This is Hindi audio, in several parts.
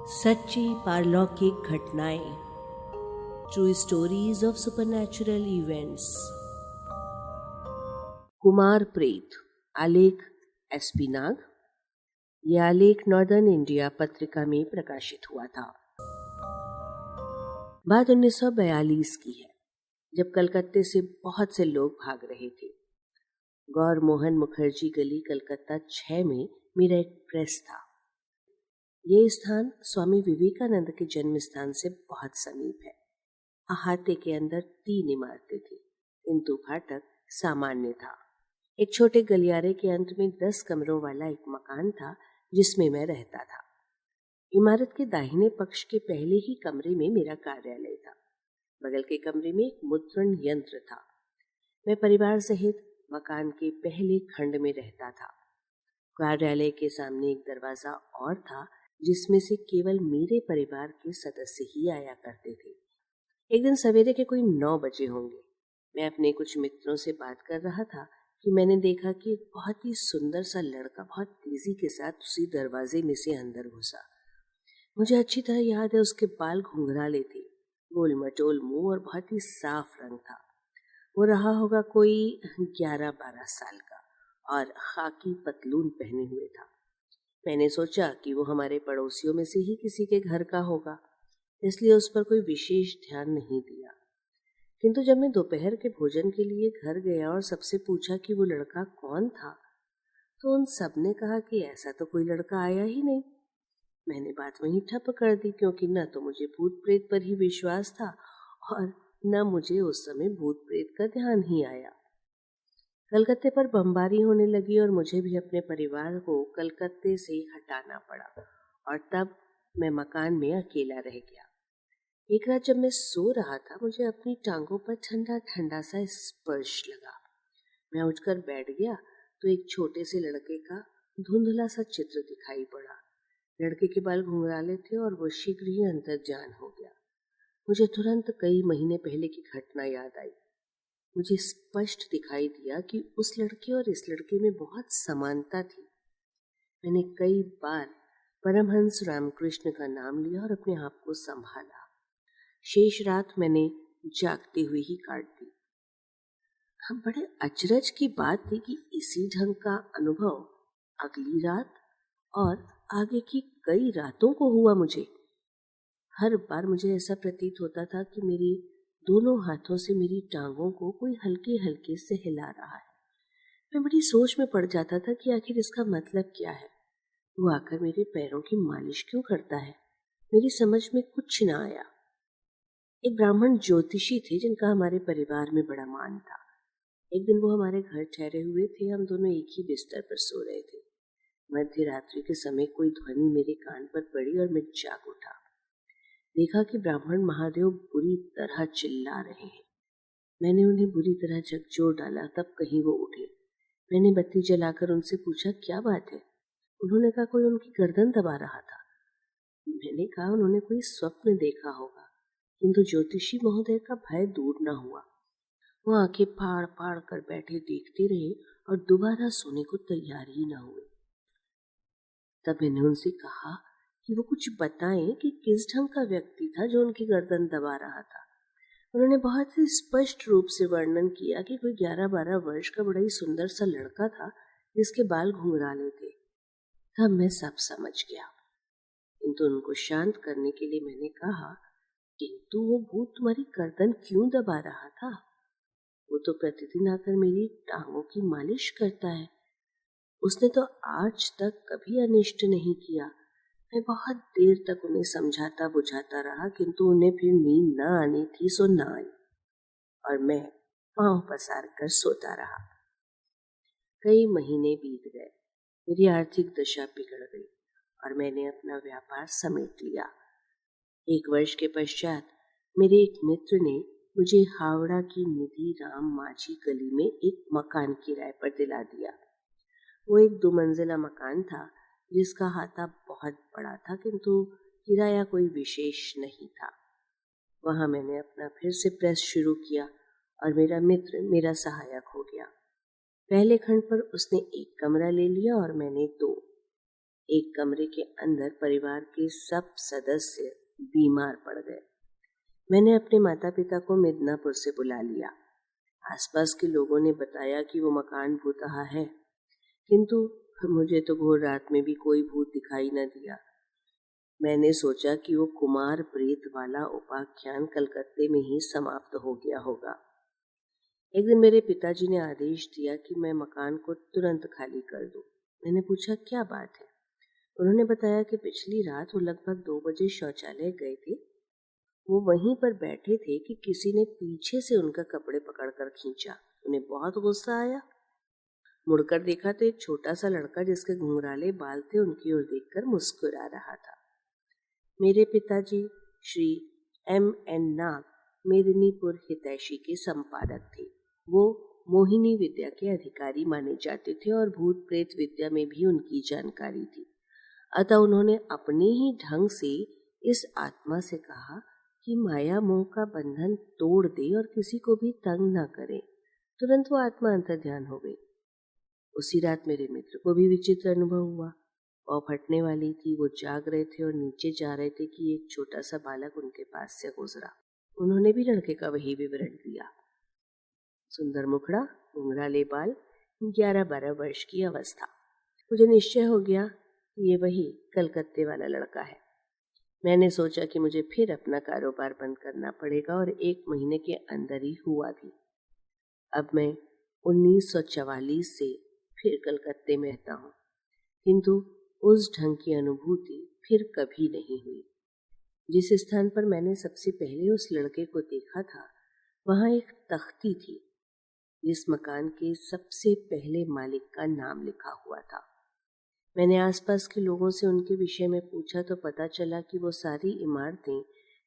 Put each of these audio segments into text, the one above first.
सच्ची पारलौकिक घटनाएं, true stories of supernatural events. Kumar प्रेत, आलेख एसपी नाग। यह आलेख नॉर्दर्न इंडिया पत्रिका में प्रकाशित हुआ था। बात 1942 की है, जब कलकत्ते से बहुत से लोग भाग रहे थे। गौर मोहन मुखर्जी गली कलकत्ता 6 में मेरा एक प्रेस था। ये स्थान स्वामी विवेकानंद के जन्म स्थान से बहुत समीप है। अहाते के अंदर 3 इमारतें थी, किंतु फाटक सामान्य था। एक छोटे गलियारे के अंत में 10 कमरों वाला एक मकान था, जिसमें मैं रहता था। इमारत के दाहिने पक्ष के पहले ही कमरे में मेरा कार्यालय था। बगल के कमरे में एक मुद्रण यंत्र था। मैं परिवार सहित मकान के पहले खंड में रहता था। कार्यालय के सामने एक दरवाजा और था, जिसमें से केवल मेरे परिवार के सदस्य ही आया करते थे। एक दिन सवेरे के कोई 9 बजे होंगे। मैं अपने कुछ मित्रों से बात कर रहा था कि मैंने देखा कि एक बहुत ही सुंदर सा लड़का बहुत तेजी के साथ उसी दरवाजे में से अंदर घुसा। मुझे अच्छी तरह याद है, उसके बाल घुंघराले थे, गोल मटोल मुंह और बहुत ही साफ रंग था। वो रहा होगा कोई 11-12 साल का और खाकी पतलून पहने हुए था। मैंने सोचा कि वो हमारे पड़ोसियों में से ही किसी के घर का होगा, इसलिए उस पर कोई विशेष ध्यान नहीं दिया। किंतु जब मैं दोपहर के भोजन के लिए घर गया और सबसे पूछा कि वो लड़का कौन था, तो उन सब ने कहा कि ऐसा तो कोई लड़का आया ही नहीं। मैंने बात वहीं ठप कर दी, क्योंकि न तो मुझे भूत प्रेत पर ही विश्वास था और न मुझे उस समय भूत प्रेत का ध्यान ही आया। कलकत्ते पर बमबारी होने लगी और मुझे भी अपने परिवार को कलकत्ते से हटाना पड़ा, और तब मैं मकान में अकेला रह गया। एक रात जब मैं सो रहा था, मुझे अपनी टांगों पर ठंडा ठंडा सा स्पर्श लगा। मैं उठकर बैठ गया तो एक छोटे से लड़के का धुंधला सा चित्र दिखाई पड़ा। लड़के के बाल घुंघराले थे और वो शीघ्र ही अंतर्ध्यान हो गया। मुझे तुरंत कई महीने पहले की घटना याद आई। मुझे स्पष्ट दिखाई दिया कि उस लड़के और इस लड़के में बहुत समानता थी। मैंने कई बार परमहंस रामकृष्ण का नाम लिया और अपने आप को संभाला। शेष रात मैंने जागते हुए ही काट दी। हम बड़े अचरज की बात थी कि इसी ढंग का अनुभव अगली रात और आगे की कई रातों को हुआ। मुझे हर बार मुझे ऐसा प्रतीत होता था कि मेरी दोनों हाथों से मेरी टांगों को कोई हल्के हल्के से हिला रहा है। मैं बड़ी सोच में पड़ जाता था कि आखिर इसका मतलब क्या है। वो आकर मेरे पैरों की मालिश क्यों करता है? मेरी समझ में कुछ न आया। एक ब्राह्मण ज्योतिषी थे, जिनका हमारे परिवार में बड़ा मान था। एक दिन वो हमारे घर ठहरे हुए थे। हम दोनों एक ही बिस्तर पर सो रहे थे। मध्य रात्रि के समय कोई ध्वनि मेरे कान पर पड़ी और मैं जाग उठा। देखा कि ब्राह्मण महादेव बुरी तरह चिल्ला रहे हैं। मैंने उन्हें बुरी तरह झकझोर डाला, तब कहीं वो उठे। मैंने बत्ती जलाकर उनसे पूछा, क्या बात है? उन्होंने कहा, कोई उनकी गर्दन दबा रहा था। मैंने कहा, उन्होंने कोई स्वप्न देखा होगा। किंतु ज्योतिषी महोदय का भय दूर न हुआ। वो आंखें फाड़ फाड़ कर बैठे देखते रहे और दोबारा सोने को तैयार ही न हुए। तब मैंने उनसे कहा कि वो कुछ बताएं कि किस ढंग का व्यक्ति था जो उनकी गर्दन दबा रहा था। उन्होंने बहुत ही स्पष्ट रूप से वर्णन किया कि कोई 11-12 वर्ष का बड़ा ही सुंदर सा लड़का था, जिसके बाल घुंघराले थे। तब मैं सब समझ गया। किंतु उनको शांत करने के लिए मैंने कहा, किंतु वो भूत तुम्हारी गर्दन क्यों दबा रहा था? वो तो प्रतिदिन आकर मेरी टांगों की मालिश करता है। उसने तो आज तक कभी अनिष्ट नहीं किया। मैं बहुत देर तक उन्हें समझाता बुझाता रहा, किंतु उन्हें फिर नींद न आनी थी, सो न आई और मैं पांव पसार कर सोता रहा। कई महीने बीत गए। मेरी आर्थिक दशा बिगड़ गई और मैंने अपना व्यापार समेट लिया। 1 वर्ष के पश्चात मेरे एक मित्र ने मुझे हावड़ा की निधि राम माझी गली में एक मकान किराए पर दिला दिया। वो एक 2 मंजिला मकान था, जिसका हाता बहुत बड़ा था, किंतु किराया कोई विशेष नहीं था। वहां मैंने अपना फिर से प्रेस शुरू किया और मेरा मित्र मेरा सहायक हो गया। पहले खंड पर उसने 1 कमरा ले लिया और मैंने 2। एक कमरे के अंदर परिवार के सब सदस्य बीमार पड़ गए। मैंने अपने माता पिता को मिदनापुर से बुला लिया। आसपास के लोगों ने बताया कि वो मकान भूतहा है, किंतु मुझे तो घोर रात में भी कोई भूत दिखाई न दिया। मैंने सोचा कि वो कुमार प्रेत वाला उपाख्यान कलकत्ते में ही समाप्त हो गया होगा। एक दिन मेरे पिताजी ने आदेश दिया कि मैं मकान को तुरंत खाली कर दूं। मैंने पूछा क्या बात है। उन्होंने बताया कि पिछली रात वो लगभग 2 बजे शौचालय गए थे। वो वहीं पर बैठे थे कि किसी ने पीछे से उनका कपड़े पकड़कर खींचा। उन्हें बहुत गुस्सा आया। मुड़कर देखा तो एक छोटा सा लड़का जिसके घुंघराले बाल थे उनकी ओर देखकर मुस्कुरा रहा था। मेरे पिताजी श्री M.N. नाग मेदिनीपुर हितैषी के संपादक थे। वो मोहिनी विद्या के अधिकारी माने जाते थे और भूत प्रेत विद्या में भी उनकी जानकारी थी। अतः उन्होंने अपने ही ढंग से इस आत्मा से कहा कि माया मोह का बंधन तोड़ दे और किसी को भी तंग न करे। तुरंत वो आत्मा अंतर्ध्यान हो गई। उसी रात मेरे मित्र को भी विचित्र अनुभव हुआ। पौ फटने वाली थी। वो जाग रहे थे और नीचे जा रहे थे कि एक छोटा सा बालक उनके पास से गुजरा। उन्होंने भी लड़के का वही विवरण दिया। सुंदर मुखड़ा, घुंघराले बाल, 11-12 वर्ष की अवस्था। मुझे निश्चय हो गया कि ये वही कलकत्ते वाला लड़का है। मैंने सोचा कि मुझे फिर अपना कारोबार बंद करना पड़ेगा और 1 महीने के अंदर ही हुआ भी। अब मैं 1944 से फिर कलकत्ते में रहता हूँ, किंतु उस ढंग की अनुभूति फिर कभी नहीं हुई। जिस स्थान पर मैंने सबसे पहले उस लड़के को देखा था, वहाँ एक तख्ती थी जिस मकान के सबसे पहले मालिक का नाम लिखा हुआ था। मैंने आसपास के लोगों से उनके विषय में पूछा तो पता चला कि वो सारी इमारतें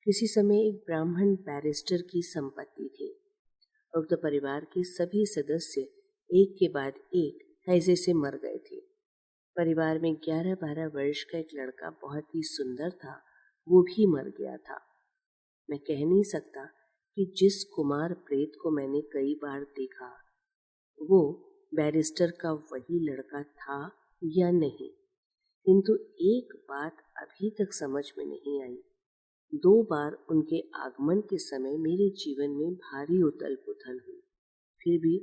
किसी समय एक ब्राह्मण बैरिस्टर की संपत्ति थी। उक्त परिवार के सभी सदस्य एक के बाद एक हैजे से मर गए थे। परिवार में 11-12 वर्ष का एक लड़का बहुत ही सुंदर था, वो भी मर गया था। मैं कह नहीं सकता कि जिस कुमार प्रेत को मैंने कई बार देखा वो बैरिस्टर का वही लड़का था या नहीं, किंतु एक बात अभी तक समझ में नहीं आई। 2 बार उनके आगमन के समय मेरे जीवन में भारी उथल पुथल हुई, फिर भी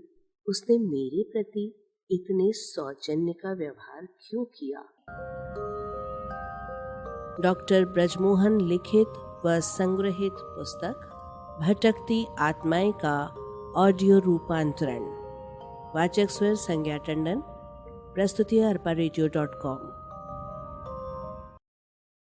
उसने मेरे प्रति इतने सौजन्य का व्यवहार क्यों किया। डॉक्टर ब्रजमोहन लिखित व संग्रहित पुस्तक भटकती आत्माएं का ऑडियो रूपांतरण। वाचक स्वर संज्ञा टंडन। प्रस्तुति arparadio.com।